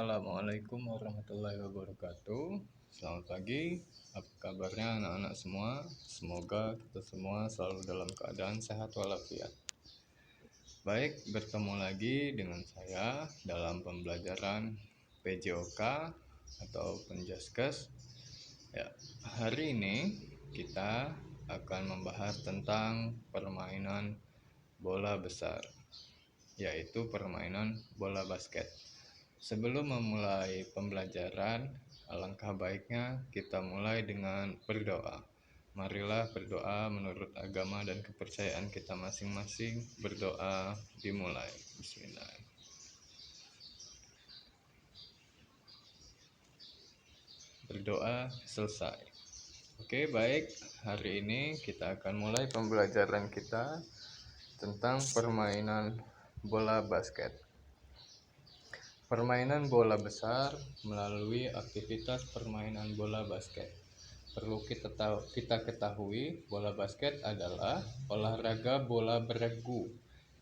Assalamualaikum warahmatullahi wabarakatuh. Selamat pagi, apa kabarnya anak-anak semua? Semoga kita semua selalu dalam keadaan sehat walafiat. Baik, bertemu lagi dengan saya dalam pembelajaran PJOK atau Penjaskes. Ya, hari ini kita akan membahas tentang permainan bola besar, yaitu permainan bola basket. Sebelum memulai pembelajaran, alangkah baiknya kita mulai dengan berdoa. Marilah berdoa menurut agama dan kepercayaan kita masing-masing. Berdoa dimulai. Bismillah. Berdoa selesai. Oke, baik. Hari ini kita akan mulai pembelajaran kita tentang permainan bola basket. Permainan bola besar melalui aktivitas permainan bola basket. Perlu kita ketahui, bola basket adalah olahraga bola beregu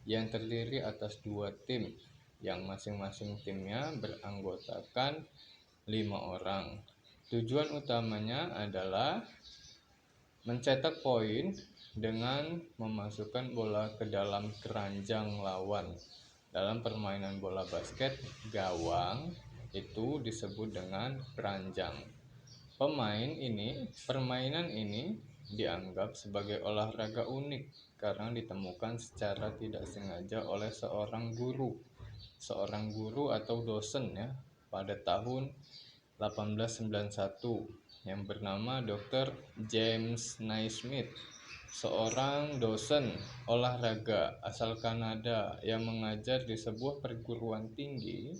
yang terdiri atas 2 tim, yang masing-masing timnya beranggotakan 5 orang. Tujuan utamanya adalah mencetak poin dengan memasukkan bola ke dalam keranjang lawan. Dalam permainan bola basket, gawang itu disebut dengan keranjang. Permainan ini dianggap sebagai olahraga unik karena ditemukan secara tidak sengaja oleh seorang guru atau dosen ya pada tahun 1891 yang bernama Dr. James Naismith, seorang dosen olahraga asal Kanada yang mengajar di sebuah perguruan tinggi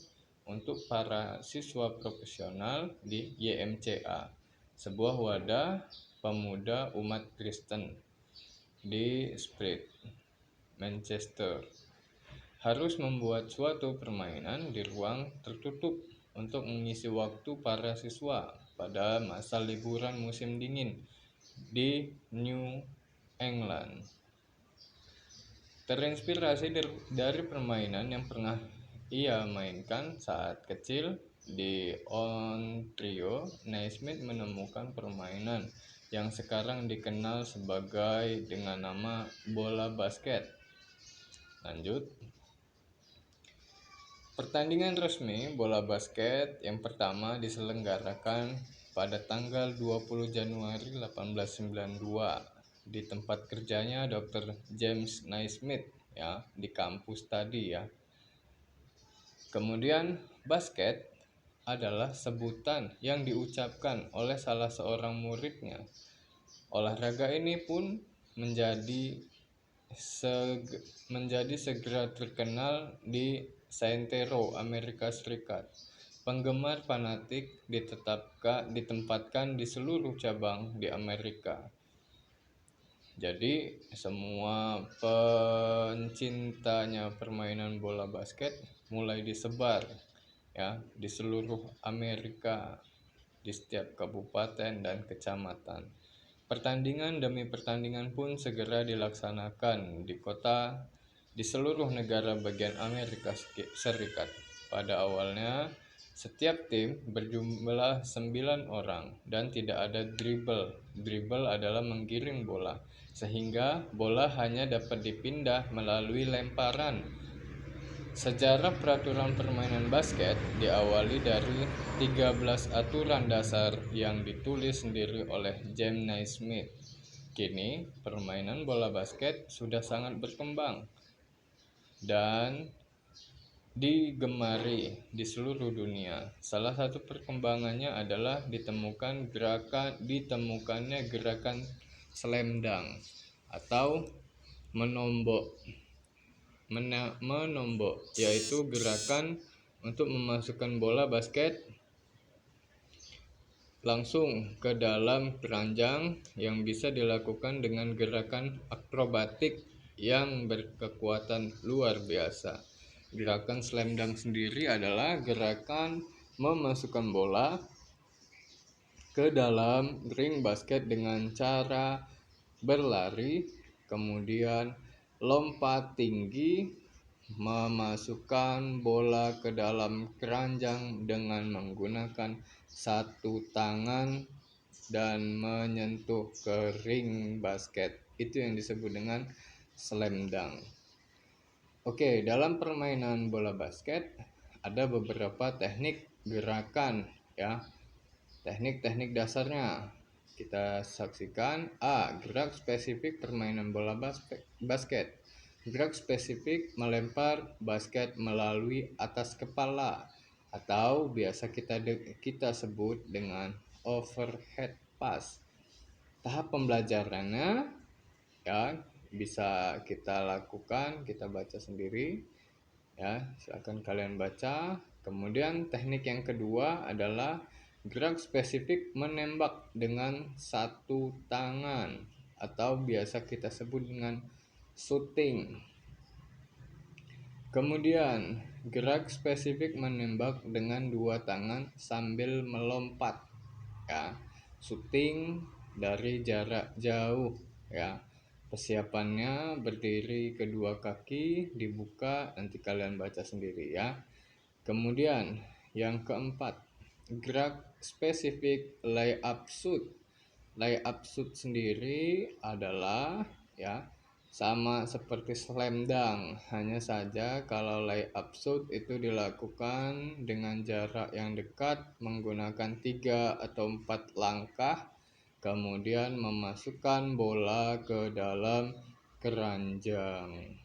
untuk para siswa profesional di YMCA, sebuah wadah pemuda umat Kristen di Spring, Manchester. Harus membuat suatu permainan di ruang tertutup untuk mengisi waktu para siswa pada masa liburan musim dingin di New England. Terinspirasi dari permainan yang pernah ia mainkan saat kecil di Ontario, Naismith menemukan permainan yang sekarang dikenal sebagai dengan nama bola basket. Lanjut. Pertandingan resmi bola basket yang pertama diselenggarakan pada tanggal 20 Januari 1892 di tempat kerjanya Dr. James Naismith ya, di kampus tadi ya. Kemudian basket adalah sebutan yang diucapkan oleh salah seorang muridnya. Olahraga ini pun menjadi segera terkenal di Santero, Amerika Serikat. Penggemar fanatik ditempatkan di seluruh cabang di Amerika. Jadi semua pencintanya permainan bola basket mulai disebar ya di seluruh Amerika, di setiap kabupaten dan kecamatan. Pertandingan demi pertandingan pun segera dilaksanakan di seluruh negara bagian Amerika Serikat. Pada awalnya, setiap tim berjumlah 9 orang dan tidak ada dribble. Dribble adalah menggiring bola, sehingga bola hanya dapat dipindah melalui lemparan. Sejarah peraturan permainan basket diawali dari 13 aturan dasar yang ditulis sendiri oleh James Naismith. Kini, permainan bola basket sudah sangat berkembang dan digemari di seluruh dunia. Salah satu perkembangannya adalah ditemukannya gerakan slam dunk atau menombok, yaitu gerakan untuk memasukkan bola basket langsung ke dalam keranjang yang bisa dilakukan dengan gerakan akrobatik yang berkekuatan luar biasa. Gerakan slam dunk sendiri adalah gerakan memasukkan bola ke dalam ring basket dengan cara berlari, kemudian lompat tinggi memasukkan bola ke dalam keranjang dengan menggunakan satu tangan dan menyentuh ke ring basket. Itu yang disebut dengan slam dunk. Oke, dalam permainan bola basket ada beberapa teknik gerakan ya. Teknik-teknik dasarnya kita saksikan. A. Gerak spesifik permainan bola basket. Gerak spesifik melempar basket melalui atas kepala atau biasa kita sebut dengan overhead pass. Tahap pembelajarannya ya bisa kita lakukan, kita baca sendiri ya, silakan kalian baca. Kemudian teknik yang kedua adalah gerak spesifik menembak dengan satu tangan atau biasa kita sebut dengan shooting. Kemudian gerak spesifik menembak dengan dua tangan sambil melompat ya. Shooting dari jarak jauh ya. Persiapannya berdiri kedua kaki dibuka, nanti kalian baca sendiri ya. Kemudian yang keempat, gerak spesifik layup shoot. Layup shoot sendiri adalah ya sama seperti slam dunk, hanya saja kalau layup shoot itu dilakukan dengan jarak yang dekat menggunakan 3 atau 4 langkah, kemudian memasukkan bola ke dalam keranjang.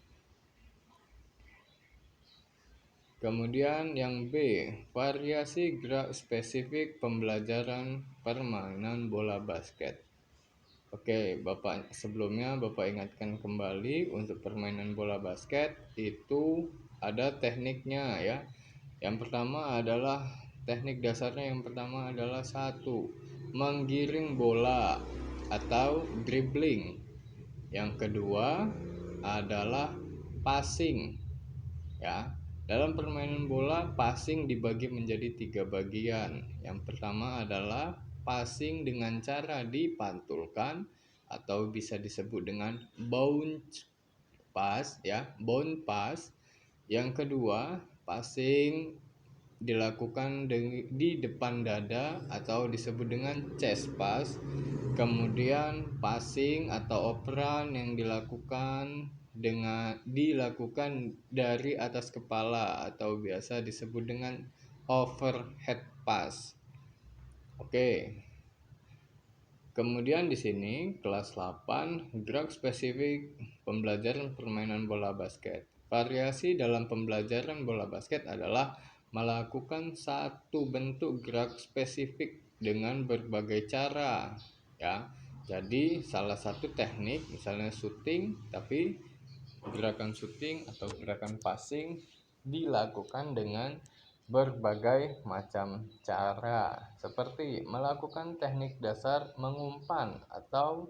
Kemudian yang B, variasi gerak spesifik pembelajaran permainan bola basket. Oke, sebelumnya Bapak ingatkan kembali untuk permainan bola basket itu ada tekniknya ya. Yang pertama adalah teknik dasarnya adalah 1. Menggiring bola atau dribbling. Yang kedua adalah passing ya. Dalam permainan bola, passing dibagi menjadi 3 bagian. Yang pertama adalah passing dengan cara dipantulkan atau bisa disebut dengan bounce pass ya, bounce pass. Yang kedua, passing dilakukan di depan dada atau disebut dengan chest pass. Kemudian passing atau operan yang dilakukan dari atas kepala atau biasa disebut dengan overhead pass. Oke. Kemudian di sini kelas 8 gerak spesifik pembelajaran permainan bola basket. Variasi dalam pembelajaran bola basket adalah melakukan satu bentuk gerak spesifik dengan berbagai cara ya. Jadi salah satu teknik misalnya shooting, tapi gerakan shooting atau gerakan passing dilakukan dengan berbagai macam cara, seperti melakukan teknik dasar mengumpan atau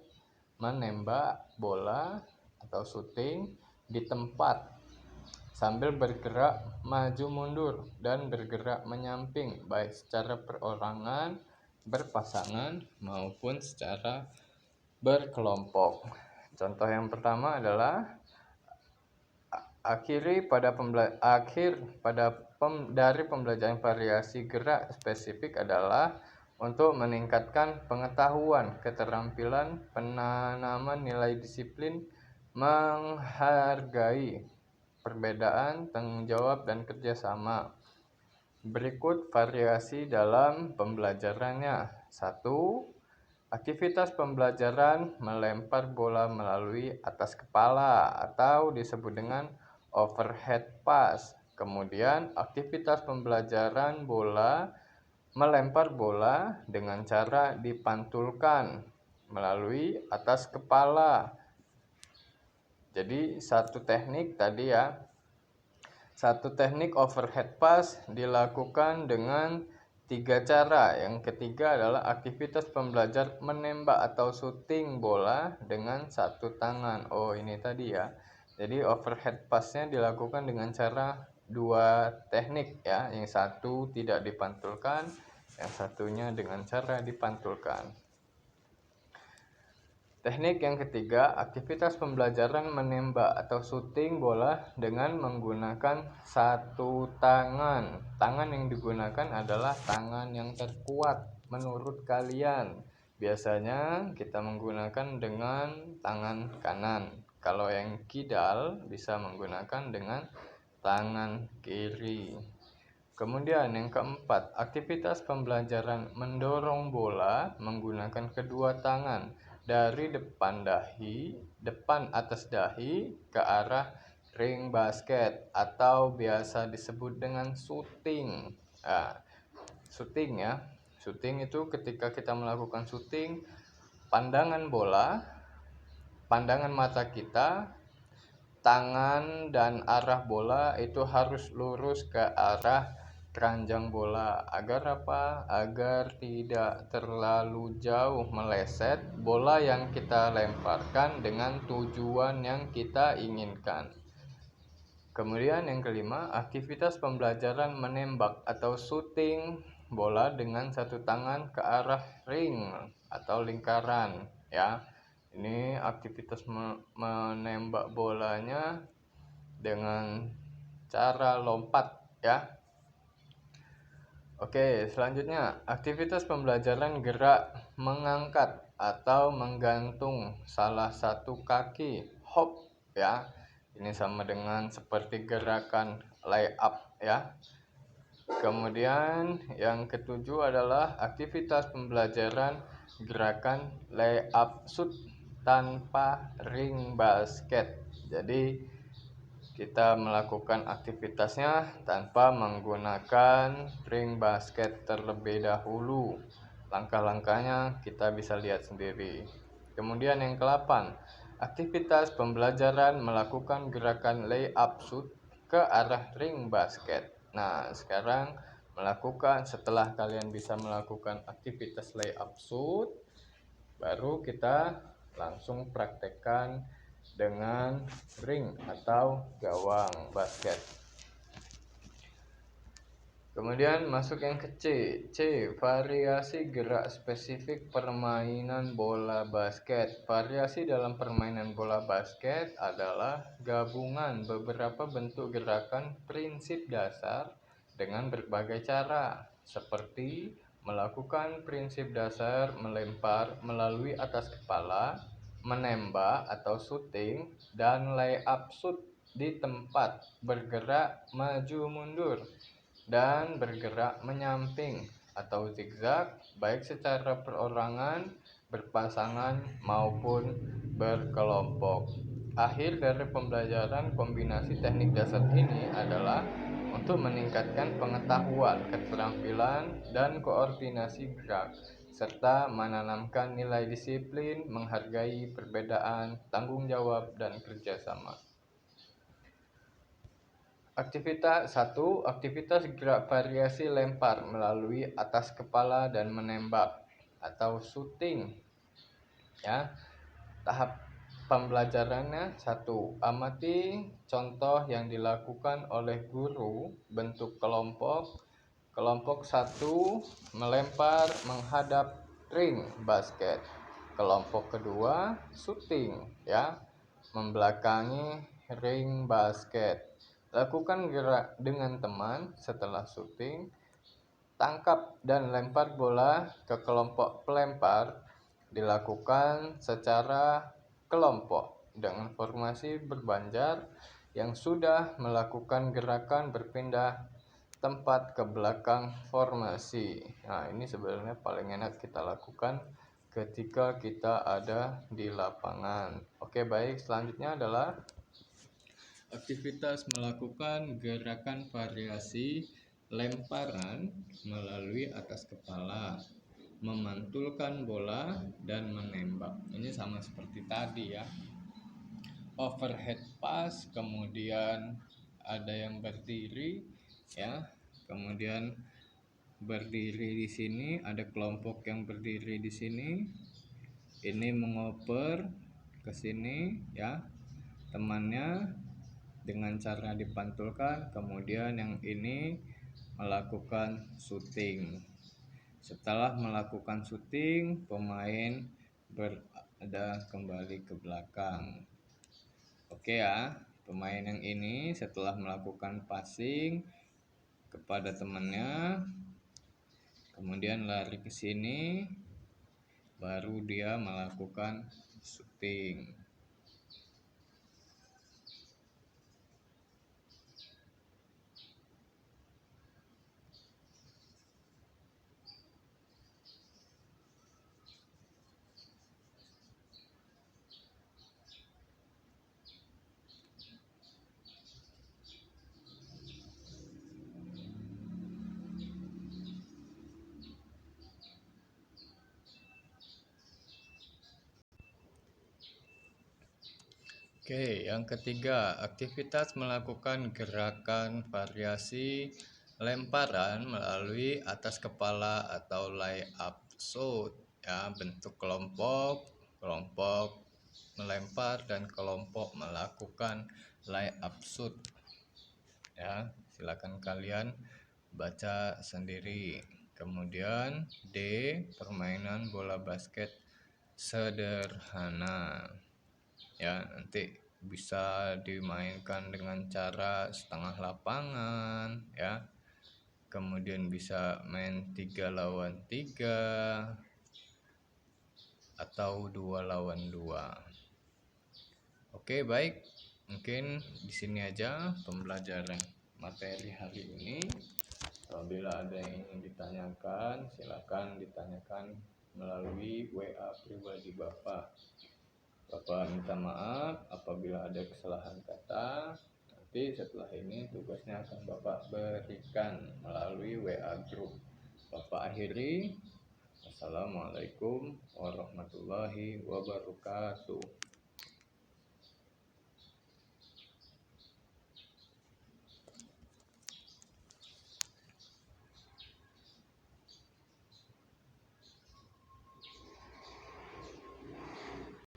menembak bola atau shooting di tempat sambil bergerak maju mundur dan bergerak menyamping baik secara perorangan, berpasangan maupun secara berkelompok. Contoh yang pertama adalah dari pembelajaran variasi gerak spesifik adalah untuk meningkatkan pengetahuan, keterampilan, penanaman nilai disiplin, menghargai perbedaan, tanggung jawab, dan kerjasama. Berikut variasi dalam pembelajarannya. 1. Aktivitas pembelajaran melempar bola melalui atas kepala atau disebut dengan overhead pass. Kemudian aktivitas pembelajaran melempar bola dengan cara dipantulkan melalui atas kepala. Jadi satu teknik tadi ya. Satu teknik overhead pass dilakukan dengan 3 cara. Yang ketiga adalah aktivitas pembelajar menembak atau shooting bola dengan satu tangan. Oh, ini tadi ya. Jadi overhead pass-nya dilakukan dengan cara 2 teknik ya. Yang satu tidak dipantulkan, yang satunya dengan cara dipantulkan. Teknik yang ketiga, aktivitas pembelajaran menembak atau syuting bola dengan menggunakan satu tangan. Tangan yang digunakan adalah tangan yang terkuat menurut kalian. Biasanya kita menggunakan dengan tangan kanan. Kalau yang kidal bisa menggunakan dengan tangan kiri. Kemudian yang keempat, aktivitas pembelajaran mendorong bola menggunakan kedua tangan dari depan atas dahi ke arah ring basket atau biasa disebut dengan shooting. Nah, shooting ya. Shooting itu ketika kita melakukan shooting, pandangan mata kita, tangan dan arah bola itu harus lurus ke arah keranjang bola. Agar apa? Agar tidak terlalu jauh meleset bola yang kita lemparkan dengan tujuan yang kita inginkan. Kemudian yang kelima, aktivitas pembelajaran menembak atau shooting bola dengan satu tangan ke arah ring atau lingkaran ya. Ini aktivitas menembak bolanya dengan cara lompat ya. Oke, selanjutnya aktivitas pembelajaran gerak mengangkat atau menggantung salah satu kaki, hop ya. Ini sama dengan seperti gerakan layup ya. Kemudian yang ketujuh adalah aktivitas pembelajaran gerakan layup shoot tanpa ring basket. Jadi kita melakukan aktivitasnya tanpa menggunakan ring basket terlebih dahulu. Langkah-langkahnya kita bisa lihat sendiri. Kemudian yang ke-8, aktivitas pembelajaran melakukan gerakan layup shoot ke arah ring basket. Nah, sekarang setelah kalian bisa melakukan aktivitas layup shoot, baru kita langsung praktekkan dengan ring atau gawang basket. Kemudian masuk yang ke C, variasi gerak spesifik permainan bola basket. Variasi dalam permainan bola basket adalah gabungan beberapa bentuk gerakan prinsip dasar dengan berbagai cara, seperti melakukan prinsip dasar melempar melalui atas kepala, menembak atau shooting, dan layup shoot di tempat, bergerak maju mundur, dan bergerak menyamping atau zigzag, baik secara perorangan, berpasangan, maupun berkelompok. Akhir dari pembelajaran kombinasi teknik dasar ini adalah untuk meningkatkan pengetahuan, keterampilan, dan koordinasi gerak, serta menanamkan nilai disiplin, menghargai perbedaan, tanggung jawab, dan kerjasama. Aktivitas 1. Aktivitas gerak variasi lempar melalui atas kepala dan menembak atau shooting. Ya. Tahap pembelajarannya 1. Amati contoh yang dilakukan oleh guru. Bentuk kelompok. Kelompok 1 melempar menghadap ring basket. Kelompok kedua shooting ya, membelakangi ring basket. Lakukan gerak dengan teman setelah shooting. Tangkap dan lempar bola ke kelompok pelempar dilakukan secara kelompok dengan formasi berbanjar yang sudah melakukan gerakan berpindah tempat ke belakang formasi. Nah, ini sebenarnya paling enak kita lakukan ketika kita ada di lapangan. Oke, baik, selanjutnya adalah aktivitas melakukan gerakan variasi lemparan melalui atas kepala, memantulkan bola, dan menembak. Ini sama seperti tadi ya. Overhead pass, kemudian ada yang berdiri ya. Kemudian berdiri di sini, ada kelompok yang berdiri di sini. Ini mengoper ke sini ya. Temannya dengan cara dipantulkan, kemudian yang ini melakukan shooting. Setelah melakukan shooting, pemain ada kembali ke belakang. Oke ya, pemain yang ini setelah melakukan passing kepada temannya, kemudian lari ke sini, baru dia melakukan shooting. Oke, yang ketiga, aktivitas melakukan gerakan variasi lemparan melalui atas kepala atau lay up shoot. Ya, bentuk kelompok, kelompok melempar dan kelompok melakukan lay up shoot. Ya, silakan kalian baca sendiri. Kemudian D, permainan bola basket sederhana. Ya, nanti bisa dimainkan dengan cara setengah lapangan ya. Kemudian bisa main 3 lawan 3 atau 2 lawan 2. Oke, baik. Mungkin di sini aja pembelajaran materi hari ini. Apabila ada yang ingin ditanyakan, silakan ditanyakan melalui WA pribadi Bapak. Bapak minta maaf apabila ada kesalahan kata. Nanti setelah ini tugasnya akan Bapak berikan melalui WA group. Bapak akhiri. Assalamualaikum warahmatullahi wabarakatuh.